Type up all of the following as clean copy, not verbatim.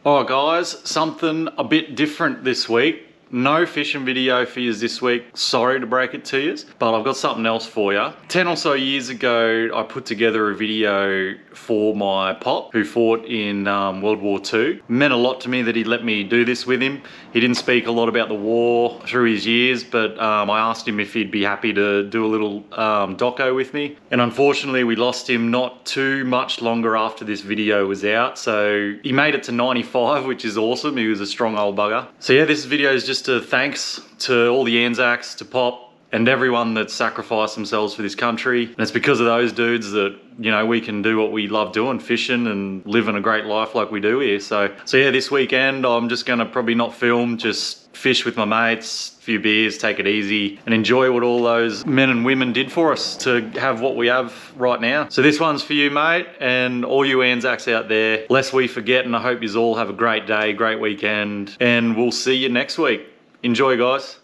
Alright guys, something a bit different this week. No fishing video for you this week, sorry to break it to you, but I've got something else for you. 10 or so years ago, I put together a video for my pop, who fought in World War II. It meant a lot to me that he let me do this with him. He didn't speak a lot about the war through his years, but I asked him if he'd be happy to do a little doco with me. And unfortunately, we lost him not too much longer after this video was out. So he made it to 95, which is awesome. He was a strong old bugger. So yeah, this video is just a thanks to all the ANZACs, to Pop, and everyone that sacrificed themselves for this country. And it's because of those dudes that, you know, we can do what we love doing, fishing and living a great life like we do here. So yeah, this weekend I'm just gonna probably not film, just fish with my mates, a few beers, take it easy, and enjoy what all those men and women did for us to have what we have right now. So this one's for you, mate, and all you ANZACs out there. Lest we forget, and I hope you all have a great day, great weekend, and we'll see you next week. Enjoy, guys.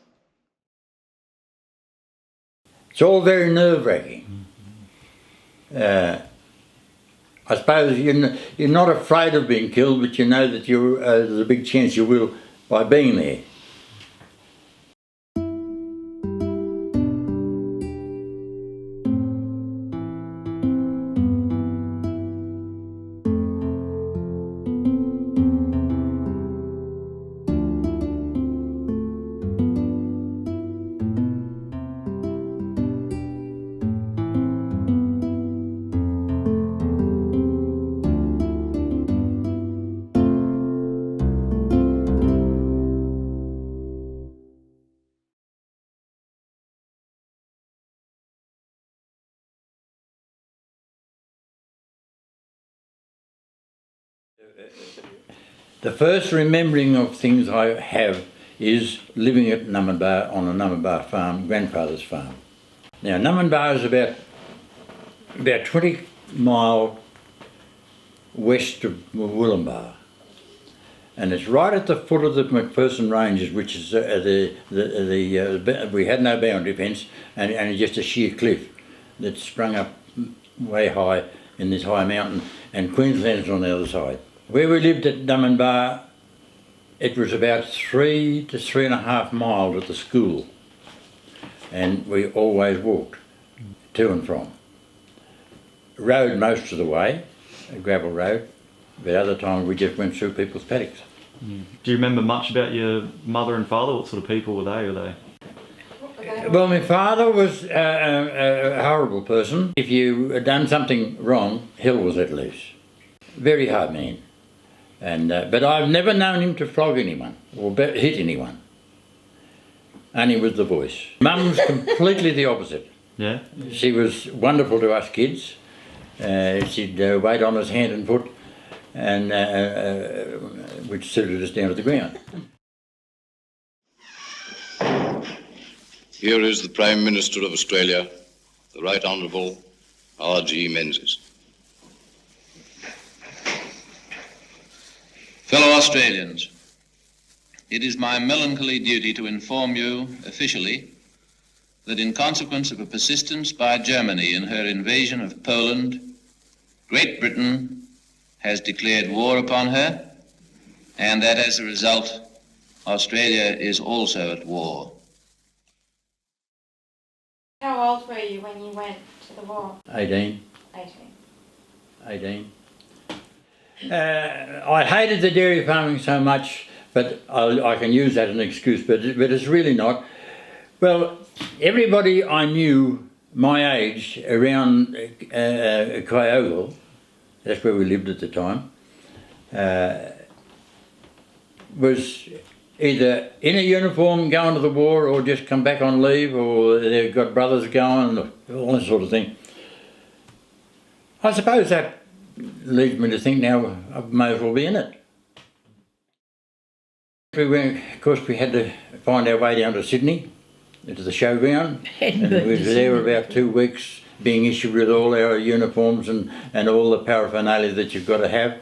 It's all very nerve-wracking. I suppose you're not afraid of being killed, but you know that there's a big chance you will by being there. The first remembering of things I have is living at Numbar on a Numbar farm, grandfather's farm. Now Numbar is about 20 mile west of Numinbah, and it's right at the foot of the McPherson Ranges, which is we had no boundary fence, and it's just a sheer cliff that sprung up way high in this high mountain, and Queensland's on the other side. Where we lived at Numinbah, it was about 3 to 3.5 miles at the school, and we always walked to and from. Rode most of the way, a gravel road, but other times we just went through people's paddocks. Do you remember much about your mother and father? What sort of people were they? Well, my father was a horrible person. If you had done something wrong, hell was let loose. Very hard man. And but I've never known him to flog anyone or hit anyone. Only with the voice. Mum was completely the opposite. Yeah? She was wonderful to us kids. She'd wait on us hand and foot, and which suited us down to the ground. Here is the Prime Minister of Australia, the Right Honourable R.G. Menzies. Fellow Australians, it is my melancholy duty to inform you officially that in consequence of a persistence by Germany in her invasion of Poland, Great Britain has declared war upon her, and that as a result, Australia is also at war. How old were you when you went to the war? 18. 18. I hated the dairy farming so much, but I can use that as an excuse, but it's really not. Well, everybody I knew my age around Kyogle, that's where we lived at the time, was either in a uniform going to the war or just come back on leave, or they've got brothers going, all that sort of thing. I suppose that leads me to think now I may as well be in it. We went, of course we had to find our way down to Sydney, into the showground, and we were there about 2 weeks being issued with all our uniforms and all the paraphernalia that you've got to have,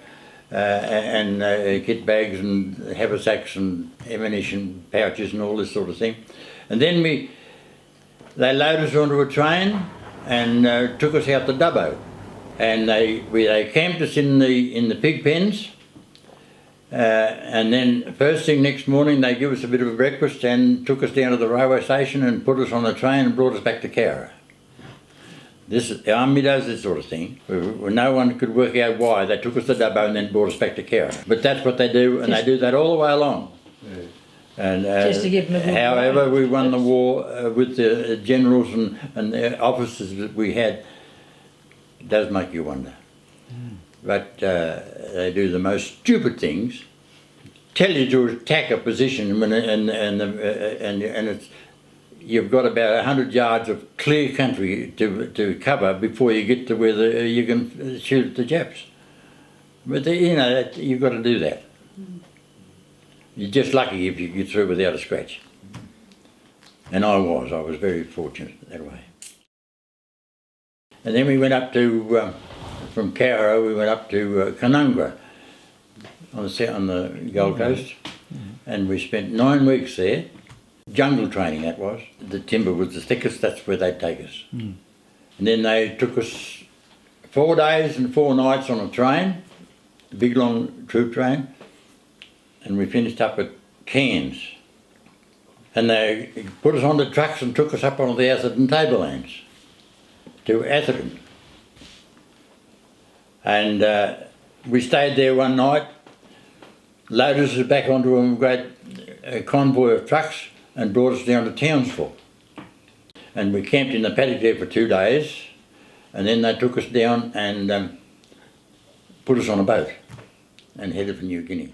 and kit bags and haversacks and ammunition pouches and all this sort of thing. And then they loaded us onto a train and took us out to Dubbo. And they camped us in the pig pens, And then first thing next morning they give us a bit of a breakfast and took us down to the railway station and put us on a train and brought us back to Cowra. The army does this sort of thing. No one could work out why. They took us to Dubbo and then brought us back to Cowra. But that's what they do, and they do that all the way along. Yeah. And Just to give them a good however we won the war with the generals and the officers that we had, it does make you wonder. But they do the most stupid things. Tell you to attack a position and it's, you've got about 100 yards of clear country to cover before you get to where you can shoot the Japs. But you've got to do that. You're just lucky if you get through without a scratch. And I was very fortunate that way. And then we went up to, from Cowra, we went up to Canungra on the Gold Coast, and we spent 9 weeks there. Jungle training, that was. The timber was the thickest, that's where they'd take us. And then they took us 4 days and 4 nights on a train, a big long troop train, and we finished up at Cairns. And they put us on the trucks and took us up onto the Atherton tablelands to Atherton. And we stayed there one night, loaded us back onto a great convoy of trucks and brought us down to Townsville. And we camped in the paddock there for 2 days, and then they took us down and put us on a boat and headed for New Guinea.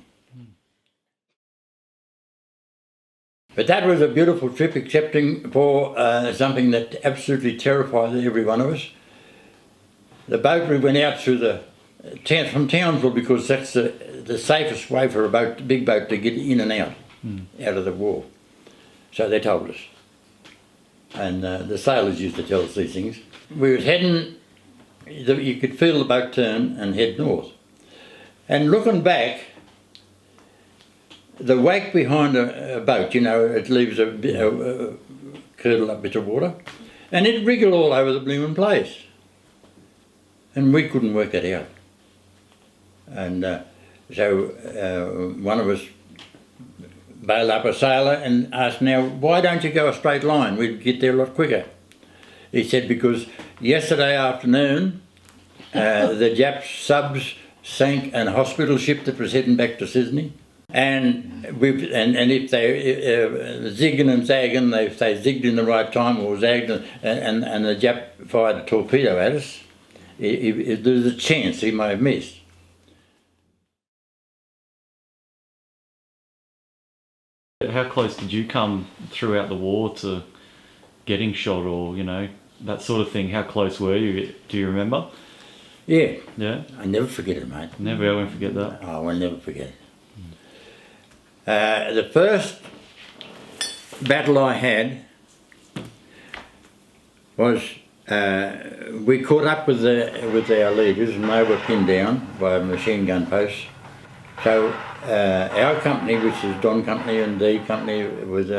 But that was a beautiful trip, excepting for something that absolutely terrified every one of us. The boat, we went out through from Townsville because that's the safest way for a big boat to get in and out of the wharf. So they told us. And the sailors used to tell us these things. We was heading, you could feel the boat turn and head north. And looking back, the wake behind a boat, it leaves a curdled up bit of water, and it wriggled all over the blooming place. And we couldn't work that out. And so one of us bailed up a sailor and asked, now, why don't you go a straight line? We'd get there a lot quicker. He said, because yesterday afternoon, the Jap subs sank a hospital ship that was heading back to Sydney. And if they zigging and zagging, if they zigged in the right time or zagged and the Jap fired a torpedo at us, there's a chance he may have missed. How close did you come throughout the war to getting shot or, that sort of thing? How close were you? Do you remember? Yeah. Yeah? I never forget it, mate. Never, I won't forget that. I will never forget it. The first battle I had was we caught up with our leaders and they were pinned down by a machine gun post. So our company, which is Don Company and D Company, was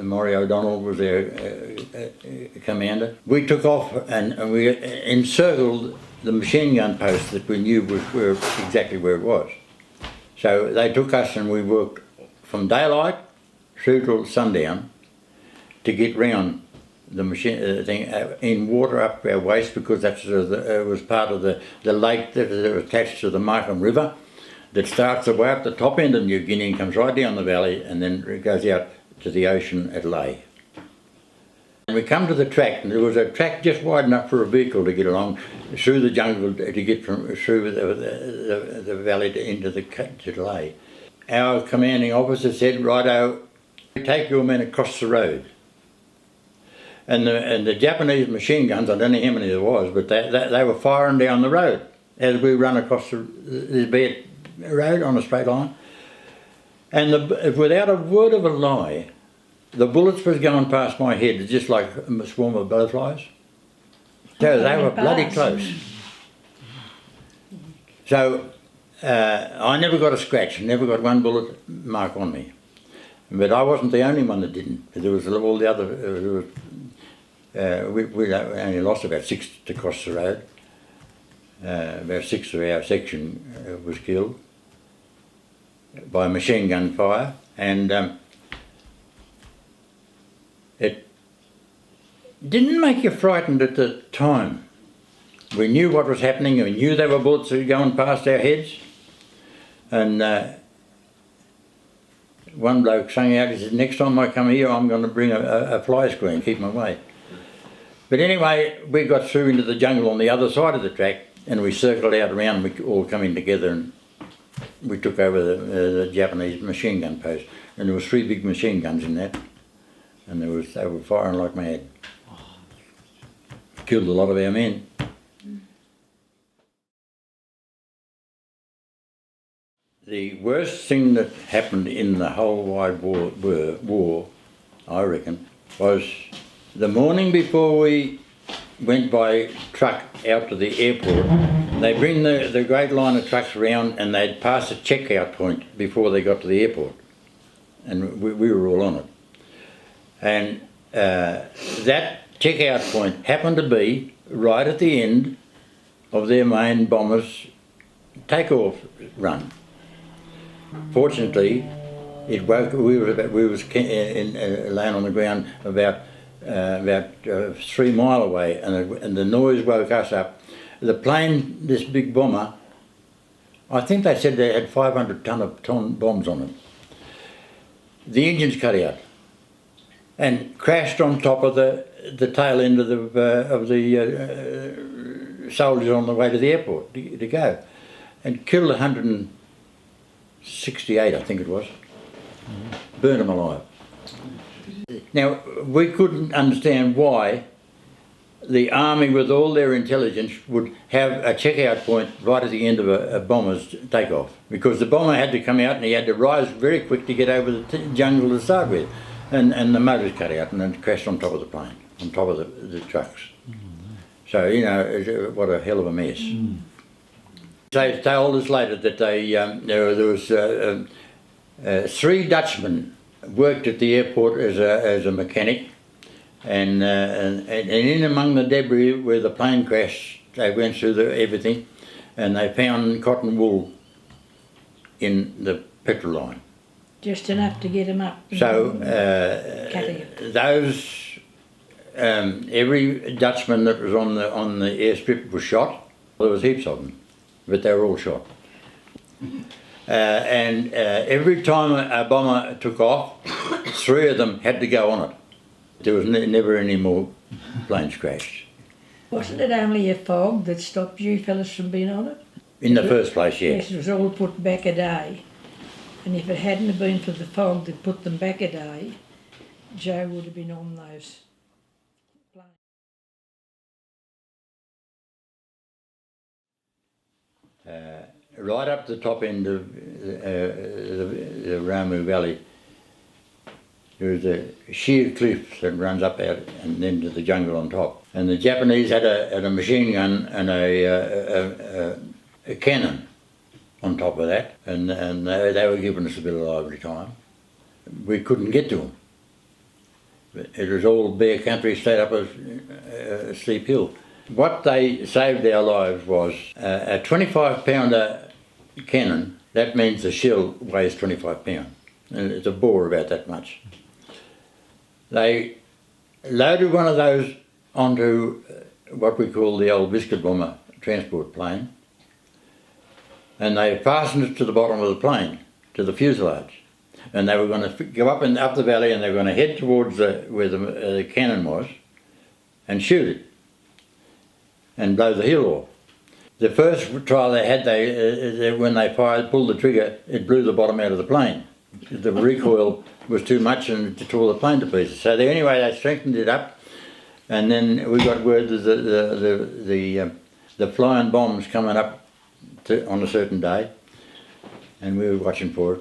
Maury O'Donnell was our commander. We took off and we encircled the machine gun post that we knew was exactly where it was. So they took us and we worked from daylight through till sundown to get round the machine thing in water up our waist, because that was part of the lake that was attached to the Markham River that starts away up the top end of New Guinea and comes right down the valley and then it goes out to the ocean at Lae. And we come to the track, and there was a track just wide enough for a vehicle to get along through the jungle to get through the valley into to Lae. Our commanding officer said, righto, take your men across the road. And the Japanese machine guns, I don't know how many there was, but they were firing down the road as we run across this bed road on a straight line. And without a word of a lie, the bullets was going past my head just like a swarm of butterflies. So they were bloody close. So I never got a scratch, never got one bullet mark on me. But I wasn't the only one that didn't. There was all the other, we only lost about 6 to cross the road. About 6 of our section was killed. by machine gun fire, and it didn't make you frightened at the time. We knew what was happening, we knew there were bullets going past our heads, and one bloke sang out, he said, next time I come here I'm going to bring a fly screen, keep them away. But anyway, we got through into the jungle on the other side of the track, and we circled out around, we all coming together, and we took over the Japanese machine gun post, and there was 3 big machine guns in that, and they were firing like mad. Killed a lot of our men. The worst thing that happened in the whole wide war, I reckon, was the morning before we went by truck out to the airport. They bring the great line of trucks around, and they'd pass a checkout point before they got to the airport, and we were all on it. And that checkout point happened to be right at the end of their main bombers' takeoff run. Fortunately, it woke. We was laying on the ground about 3 mile away, and the noise woke us up. The plane, this big bomber, I think they said they had 500 ton bombs on it. The engines cut out and crashed on top of the tail end of the soldiers on the way to the airport to go, and killed 168, I think it was. Burned them alive. Now, we couldn't understand why the army, with all their intelligence, would have a checkout point right at the end of a bomber's takeoff, because the bomber had to come out and he had to rise very quick to get over the jungle to start with, and the motors cut out and then crashed on top of the plane, on top of the trucks. So, you know, what a hell of a mess. They told us later that there was 3 Dutchmen worked at the airport as a mechanic, and in among the debris where the plane crashed, they went through everything, and they found cotton wool in the petrol line. Just enough to get them up. So those every Dutchman that was on the airstrip was shot. There was heaps of them, but they were all shot. And every time a bomber took off, 3 of them had to go on it. There was never any more planes crashed. Wasn't it only a fog that stopped you fellas from being on it? In the first place, Yes, it was all put back a day. And if it hadn't have been for the fog that put them back a day, Joe would have been on those planes. Right up the top end of the Ramu Valley, there was a sheer cliff that runs up out and then to the jungle on top. And the Japanese had a machine gun and a cannon on top of that, and they were giving us a bit of lively time. We couldn't get to them. It was all bare country, straight up a steep hill. What they saved our lives was a 25-pounder cannon. That means the shell weighs 25 pounds, and it's a bore about that much. They loaded one of those onto what we call the old biscuit bomber transport plane, and they fastened it to the bottom of the plane, to the fuselage. And they were going to go up the valley, and they were going to head towards where the cannon was and shoot it and blow the hill off. The first trial they had, when they pulled the trigger, it blew the bottom out of the plane. The recoil was too much and it tore the plane to pieces. So anyway, they strengthened it up, and then we got word that the flying bombs coming up on a certain day, and we were watching for it.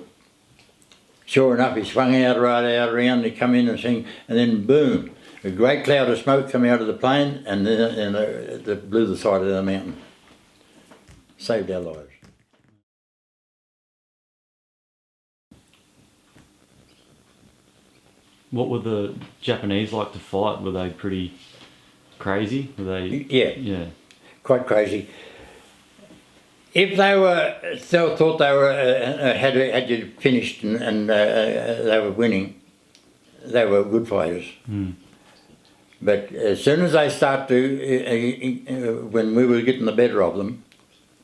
Sure enough, he swung out right out around, he come in and sing, and then boom, a great cloud of smoke came out of the plane, and then it blew the side of the mountain. Saved our lives. What were the Japanese like to fight? Were they pretty crazy? Were they? Yeah. Quite crazy. if they were still thought they were had you finished and they were winning, they were good fighters. But as soon as they start to, when we were getting the better of them,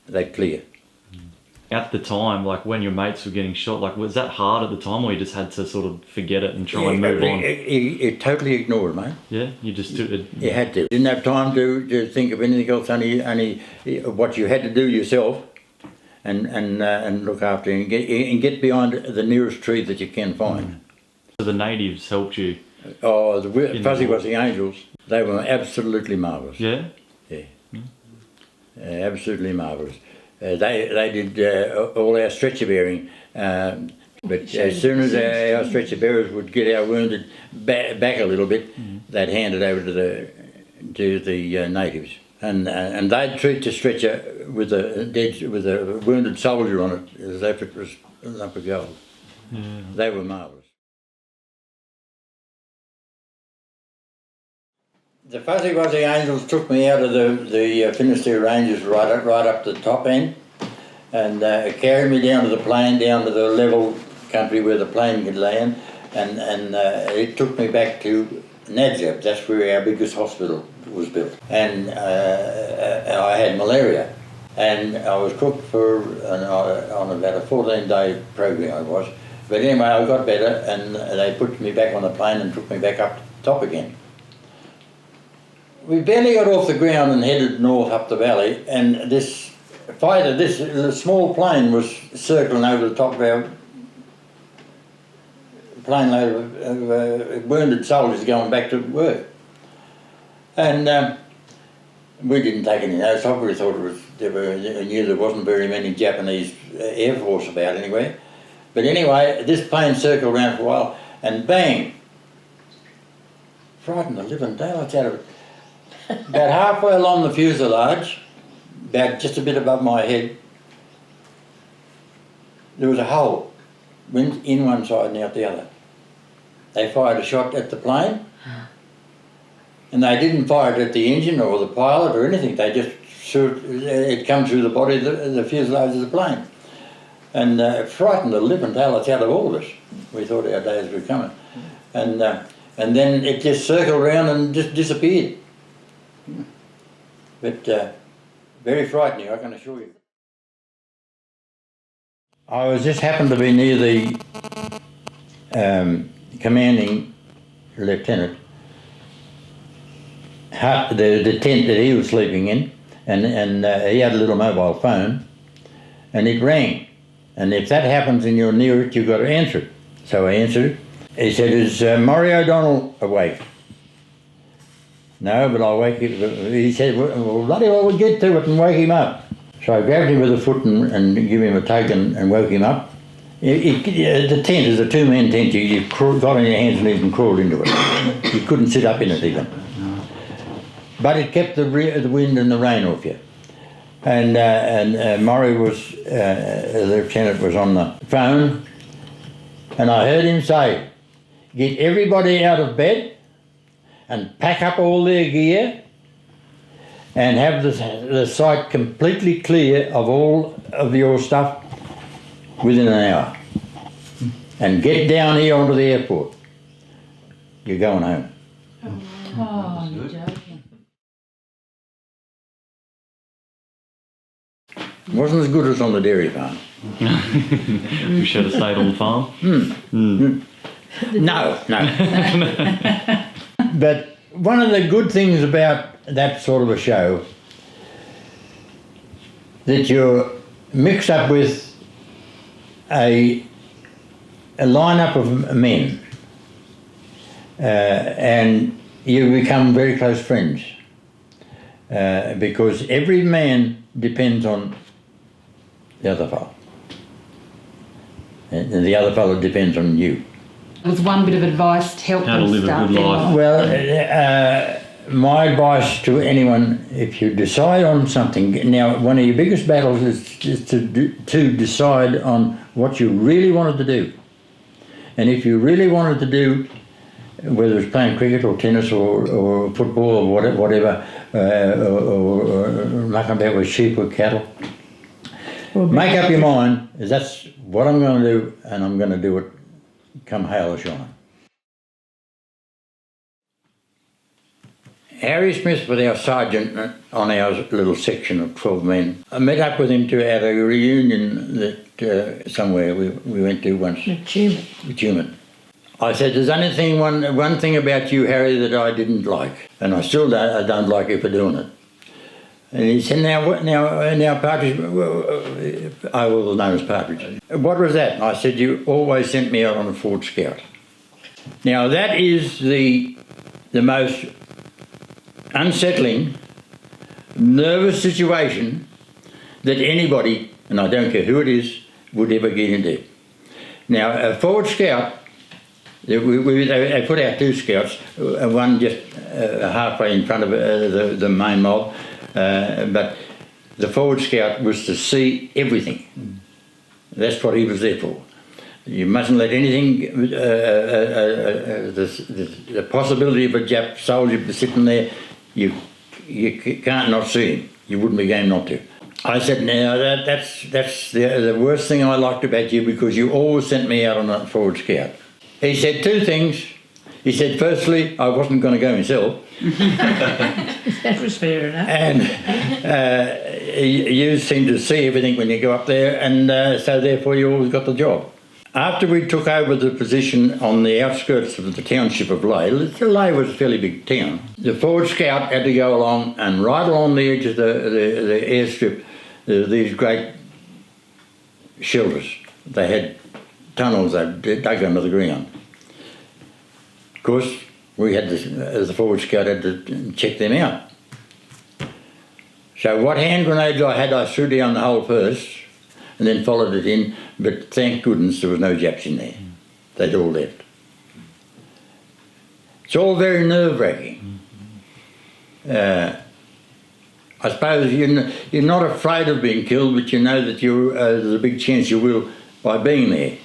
they'd clear. At the time, like when your mates were getting shot, like was that hard at the time, or you just had to sort of forget it and try and move on? You totally ignored, mate. Yeah, you just took it. You had to. Didn't have time to think of anything else. Only what you had to do yourself, and look after and get behind the nearest tree that you can find. So the natives helped you. Oh, the Fuzzy Wuzzy Angels, they were absolutely marvellous. Yeah. Yeah. Absolutely marvellous. They did all our stretcher bearing, but as soon as our stretcher bearers would get our wounded back a little bit, they'd hand it over to the natives, and they'd treat the stretcher with a wounded soldier on it as if it was a lump of gold. Yeah. They were marvellous. The Fuzzy Wuzzy Angels took me out of the Finisterre Ranges right up to the top end, and carried me down to the plain, down to the level country where the plane could land, and it took me back to ANZAC. That's where our biggest hospital was built, and I had malaria, and I was cooked on about a 14-day program I was, but anyway I got better, and they put me back on the plane and took me back up to the top again. We barely got off the ground and headed north up the valley, and this fighter, this small plane was circling over the top of our plane load of wounded soldiers going back to work. And we didn't take any notice. I probably thought I knew there wasn't very many Japanese Air Force about anyway. But anyway, this plane circled around for a while, and bang! Frightened the living daylights out of it. About halfway along the fuselage, about just a bit above my head, there was a hole in one side and out the other. They fired a shot at the plane, and they didn't fire it at the engine or the pilot or anything. They just it come through the body of the fuselage of the plane, and frightened the living daylights out of all of us. We thought our days were coming, and then it just circled around and just disappeared. But very frightening, I can assure you. I was just happened to be near the commanding lieutenant, the tent that he was sleeping in, and he had a little mobile phone, and it rang. And if that happens and you're near it, you've got to answer it. So I answered it. He said, "Is Murray O'Donnell awake?" "No, but I'll wake him." He said, "Well, bloody well, we'll get to it and wake him up." So I grabbed him with a foot and give him a tug and woke him up. The tent is a two-man tent. You got on your hands and knees and crawled into it. You couldn't sit up in it even. But it kept the wind and the rain off you. And Murray was, the lieutenant was on the phone, and I heard him say, "Get everybody out of bed and pack up all their gear and have the site completely clear of all of your stuff within an hour. And get down here onto the airport. You're going home." Oh, you're joking. Wasn't as good as on the dairy farm. We should have stayed on the farm. No. But one of the good things about that sort of a show, that you're mixed up with a lineup of men, and you become very close friends, because every man depends on the other fellow, and the other fellow depends on you. It was one bit of advice to help How to them live a start good their life. life. Well, my advice to anyone, if you decide on something, now one of your biggest battles is to decide on what you really wanted to do. And if you really wanted to do, whether it's playing cricket or tennis or football or whatever, or mucking about with sheep or cattle, Make up your mind, is that's what I'm going to do, and I'm going to do it come hail or shine. Harry Smith was our sergeant on our little section of 12 men. I met up with him at a reunion that somewhere we went to once. Tumen. I said, there's only one thing about you, Harry, that I didn't like, and I still don't like you for doing it. And he said, now Partridge, I will know as Partridge. What was that? And I said, you always sent me out on a forward scout. Now that is the most unsettling, nervous situation that anybody, and I don't care who it is, would ever get into. Now a forward scout, they put out 2 scouts, one just halfway in front of the main mob, but the forward scout was to see everything. That's what he was there for. You mustn't let anything, the possibility of a Jap soldier sitting there, you can't not see him. You wouldn't be game not to. I said, now that's the worst thing I liked about you, because you always sent me out on a forward scout. He said 2 things. He said, firstly, I wasn't going to go myself. That was fair enough. And you seem to see everything when you go up there, and so therefore you always got the job. After we took over the position on the outskirts of the township of Ley, Ley was a fairly big town, the forward scout had to go along, and right along the edge of the airstrip, there were these great shelters. They had tunnels they dug under the ground. Of course, we had as the forward scout, had to check them out. So what hand grenades I had, I threw down the hole first, and then followed it in, but thank goodness there was no Japs in there. They'd all left. It's all very nerve-wracking. I suppose you're not afraid of being killed, but you know that there's a big chance you will by being there.